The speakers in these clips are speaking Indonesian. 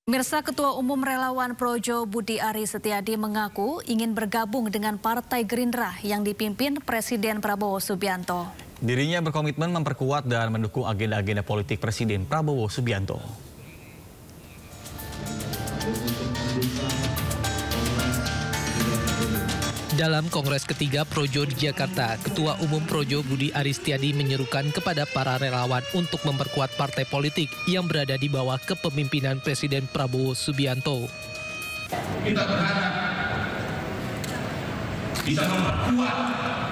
Pemirsa, Ketua Umum Relawan Projo Budi Aris Setiadi mengaku ingin bergabung dengan Partai Gerindra yang dipimpin Presiden Prabowo Subianto. Dirinya berkomitmen memperkuat dan mendukung agenda-agenda politik Presiden Prabowo Subianto. Dalam Kongres ketiga Projo di Jakarta, Ketua Umum Projo Budi Aris Setiadi menyerukan kepada para relawan untuk memperkuat partai politik yang berada di bawah kepemimpinan Presiden Prabowo Subianto. Kita berharap bisa memperkuat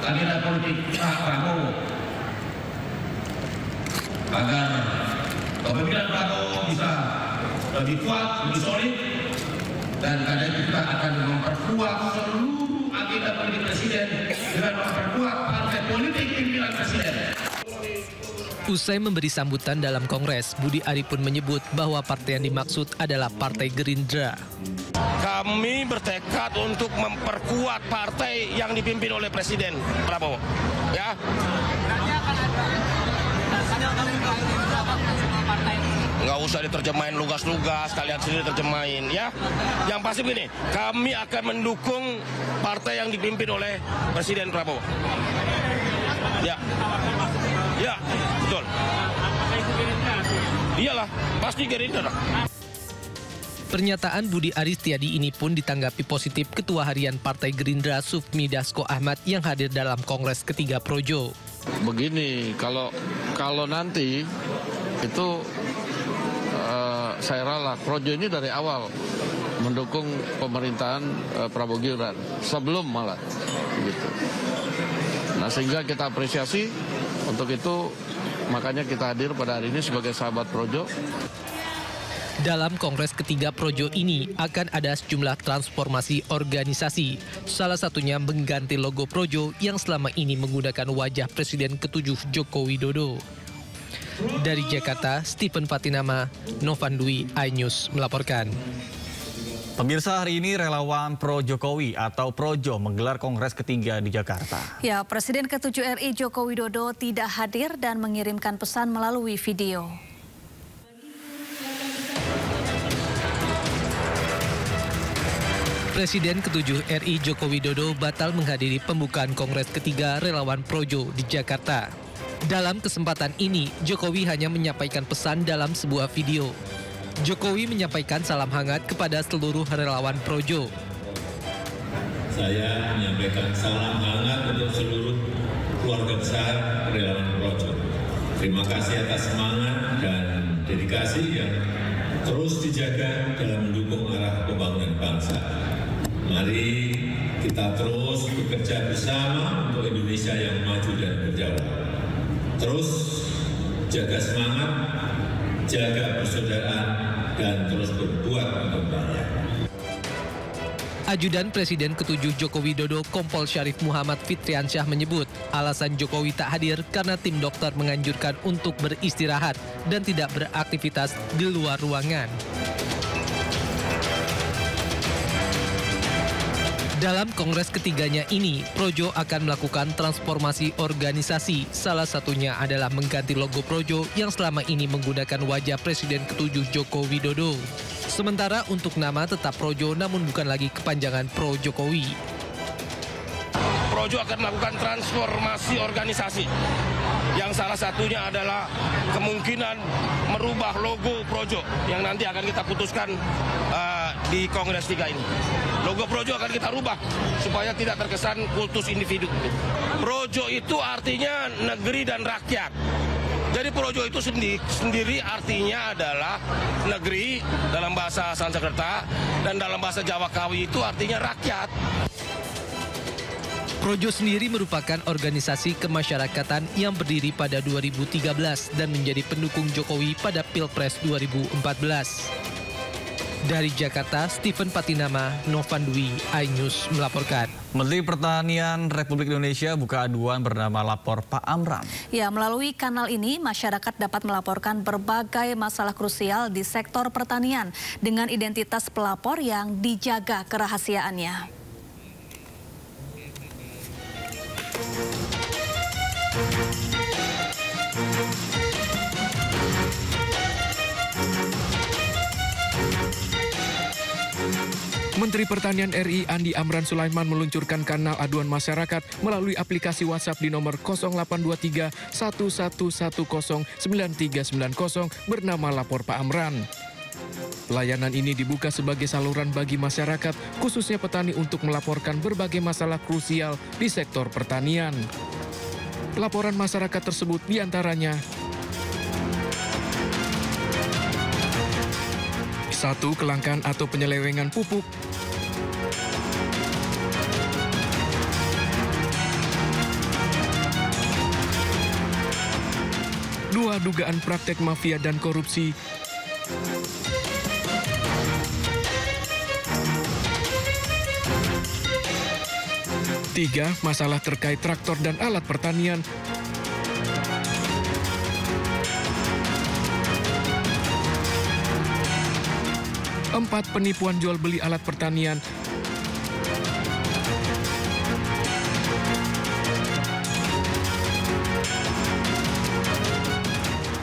agenda politik Pak Prabowo agar kepemimpinan Prabowo bisa lebih kuat, lebih solid, dan karena itu kita akan memperkuat seluruh agenda politik Presiden dengan memperkuat partai politik pimpinan Presiden. Usai memberi sambutan dalam Kongres, Budi Ari pun menyebut bahwa partai yang dimaksud adalah Partai Gerindra. Kami bertekad untuk memperkuat partai yang dipimpin oleh Presiden Prabowo. Ya. Nggak usah diterjemahin lugas-lugas, kalian sendiri terjemahin ya. Yang pasti begini, kami akan mendukung partai yang dipimpin oleh Presiden Prabowo. Ya, ya, betul. Iyalah, pasti Gerindra. Pernyataan Budi Aris Setiadi ini pun ditanggapi positif Ketua Harian Partai Gerindra Sufmi Dasko Ahmad yang hadir dalam Kongres ketiga Projo. Begini, kalau nanti itu saya rela Projo ini dari awal mendukung pemerintahan Prabowo Gibran sebelum malah gitu. Nah, sehingga kita apresiasi untuk itu, makanya kita hadir pada hari ini sebagai sahabat Projo. Dalam Kongres ketiga Projo ini akan ada sejumlah transformasi organisasi. Salah satunya mengganti logo Projo yang selama ini menggunakan wajah Presiden ke-7 Joko Widodo. Dari Jakarta, Stephen Fatinama, Novan Dwi, iNews melaporkan. Pemirsa, hari ini relawan Pro Jokowi atau Projo menggelar Kongres ketiga di Jakarta. Ya, Presiden ke-7 RI Joko Widodo tidak hadir dan mengirimkan pesan melalui video. Presiden ke-7 RI Joko Widodo batal menghadiri pembukaan Kongres ketiga relawan Projo di Jakarta. Dalam kesempatan ini, Jokowi hanya menyampaikan pesan dalam sebuah video. Jokowi menyampaikan salam hangat kepada seluruh relawan Projo. Saya menyampaikan salam hangat untuk seluruh keluarga besar relawan Projo. Terima kasih atas semangat dan dedikasi yang terus dijaga dalam mendukung arah pembangunan bangsa. Mari kita terus bekerja bersama untuk Indonesia yang maju dan berjaya. Terus jaga semangat, jaga persaudaraan, dan terus berbuat untuk rakyat. Ajudan Presiden ke-7 Joko Widodo Kompol Syarif Muhammad Fitriansyah menyebut alasan Jokowi tak hadir karena tim dokter menganjurkan untuk beristirahat dan tidak beraktivitas di luar ruangan. Dalam Kongres ketiganya ini, Projo akan melakukan transformasi organisasi. Salah satunya adalah mengganti logo Projo yang selama ini menggunakan wajah Presiden ke-7 Joko Widodo. Sementara untuk nama tetap Projo namun bukan lagi kepanjangan Pro Jokowi. Projo akan melakukan transformasi organisasi yang salah satunya adalah kemungkinan merubah logo Projo yang nanti akan kita putuskan di Kongres 3 ini. Logo Projo akan kita rubah supaya tidak terkesan kultus individu. Projo itu artinya negeri dan rakyat. Jadi Projo itu sendiri artinya adalah negeri dalam bahasa Sanskerta dan dalam bahasa Jawa Kawi itu artinya rakyat. Projo sendiri merupakan organisasi kemasyarakatan yang berdiri pada 2013 dan menjadi pendukung Jokowi pada Pilpres 2014. Dari Jakarta, Stephen Fatinama, Novan Dwi, iNews melaporkan. Menteri Pertanian Republik Indonesia buka aduan bernama Lapor Pak Amran. Ya, melalui kanal ini masyarakat dapat melaporkan berbagai masalah krusial di sektor pertanian dengan identitas pelapor yang dijaga kerahasiaannya. Menteri Pertanian RI Andi Amran Sulaiman meluncurkan kanal aduan masyarakat melalui aplikasi WhatsApp di nomor 0823 1110 9390 bernama Lapor Pak Amran. Layanan ini dibuka sebagai saluran bagi masyarakat, khususnya petani untuk melaporkan berbagai masalah krusial di sektor pertanian. Laporan masyarakat tersebut diantaranya 1. Kelangkaan atau penyelewengan pupuk. 2. Dugaan praktek mafia dan korupsi. 3. Masalah terkait traktor dan alat pertanian. 4. Penipuan jual beli alat pertanian.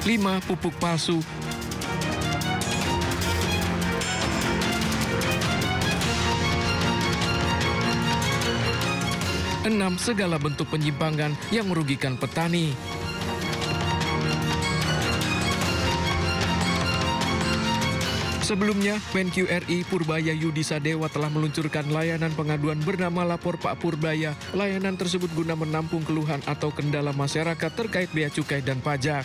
5. Pupuk palsu. 6. Segala bentuk penyimpangan yang merugikan petani. Sebelumnya, Menq RI Purbaya Yudi Sadewa telah meluncurkan layanan pengaduan bernama Lapor Pak Purbaya. Layanan tersebut guna menampung keluhan atau kendala masyarakat terkait bea cukai dan pajak.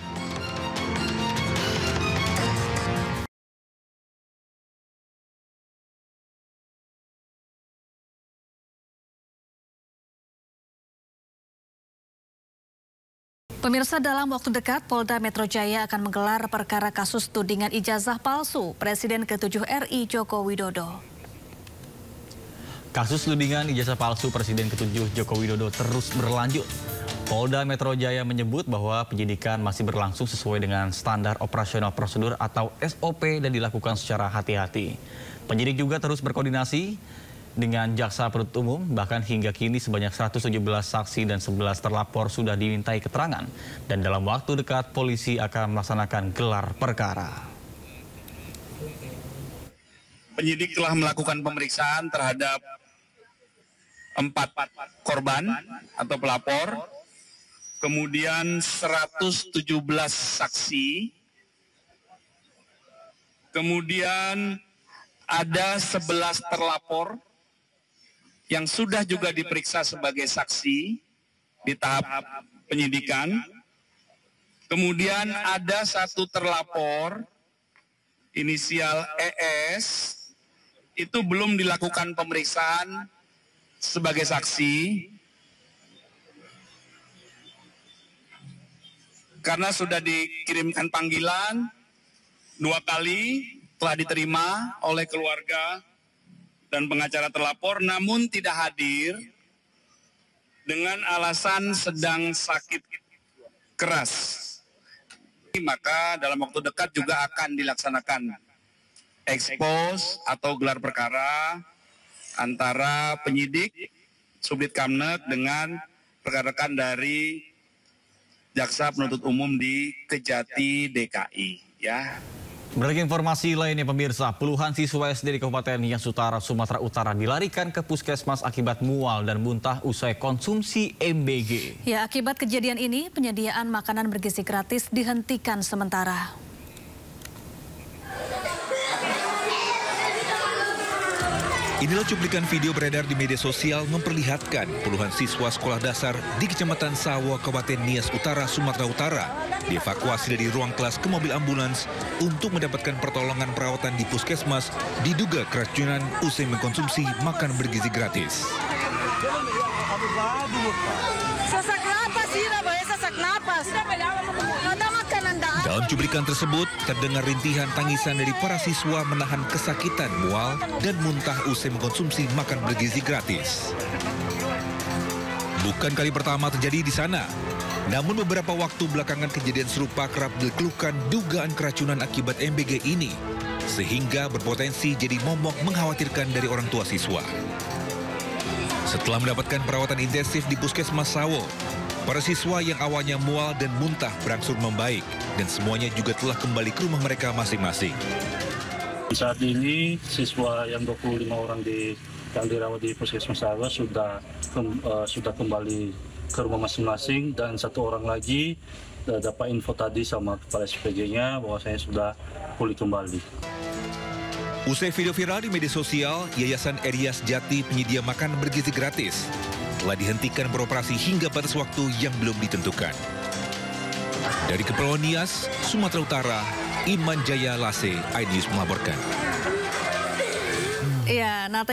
Pemirsa, dalam waktu dekat Polda Metro Jaya akan menggelar perkara kasus tudingan ijazah palsu Presiden ke-7 RI Joko Widodo. Kasus tudingan ijazah palsu Presiden ke-7 Joko Widodo terus berlanjut. Polda Metro Jaya menyebut bahwa penyidikan masih berlangsung sesuai dengan standar operasional prosedur atau SOP dan dilakukan secara hati-hati. Penyidik juga terus berkoordinasi dengan jaksa penuntut umum, bahkan hingga kini sebanyak 117 saksi dan 11 terlapor sudah dimintai keterangan. Dan dalam waktu dekat polisi akan melaksanakan gelar perkara. Penyidik telah melakukan pemeriksaan terhadap 4 korban atau pelapor, kemudian 117 saksi, kemudian ada 11 terlapor yang sudah juga diperiksa sebagai saksi di tahap penyidikan. Kemudian ada 1 terlapor inisial ES, itu belum dilakukan pemeriksaan sebagai saksi karena sudah dikirimkan panggilan 2 kali, telah diterima oleh keluarga dan pengacara terlapor, namun tidak hadir dengan alasan sedang sakit keras. Maka dalam waktu dekat juga akan dilaksanakan ekspos atau gelar perkara antara penyidik Subdit Kamnek dengan rekan-rekan dari Jaksa Penuntut Umum di Kejati DKI, ya. Berikut informasi lainnya, pemirsa, puluhan siswa SD di Kabupaten Nias Utara, Sumatera Utara dilarikan ke puskesmas akibat mual dan muntah usai konsumsi MBG. Ya, akibat kejadian ini penyediaan makanan bergizi gratis dihentikan sementara. Inilah cuplikan video beredar di media sosial memperlihatkan puluhan siswa sekolah dasar di Kecamatan Sawo, Kabupaten Nias Utara, Sumatera Utara dievakuasi dari ruang kelas ke mobil ambulans untuk mendapatkan pertolongan perawatan di puskesmas diduga keracunan usai mengkonsumsi makan bergizi gratis. Sesak napas, sesak napas. Dalam cuplikan tersebut, terdengar rintihan tangisan dari para siswa menahan kesakitan, mual, dan muntah usai mengkonsumsi makan bergizi gratis. Bukan kali pertama terjadi di sana. Namun beberapa waktu belakangan kejadian serupa kerap dikeluhkan dugaan keracunan akibat MBG ini, sehingga berpotensi jadi momok mengkhawatirkan dari orang tua siswa. Setelah mendapatkan perawatan intensif di Puskesmas Sawo, para siswa yang awalnya mual dan muntah berangsur membaik dan semuanya juga telah kembali ke rumah mereka masing-masing. Saat ini siswa yang 25 orang yang dirawat di Puskesmas Sawa sudah kembali ke rumah masing-masing, dan 1 orang lagi dapat info tadi sama kepala SPG-nya bahwasanya sudah pulih kembali. Usai video viral di media sosial, Yayasan Erias Jati penyedia makan bergizi gratis telah dihentikan beroperasi hingga batas waktu yang belum ditentukan. Dari Kepulauan Nias, Sumatera Utara, Iman Jaya Lase, iNews melaporkan. Iya,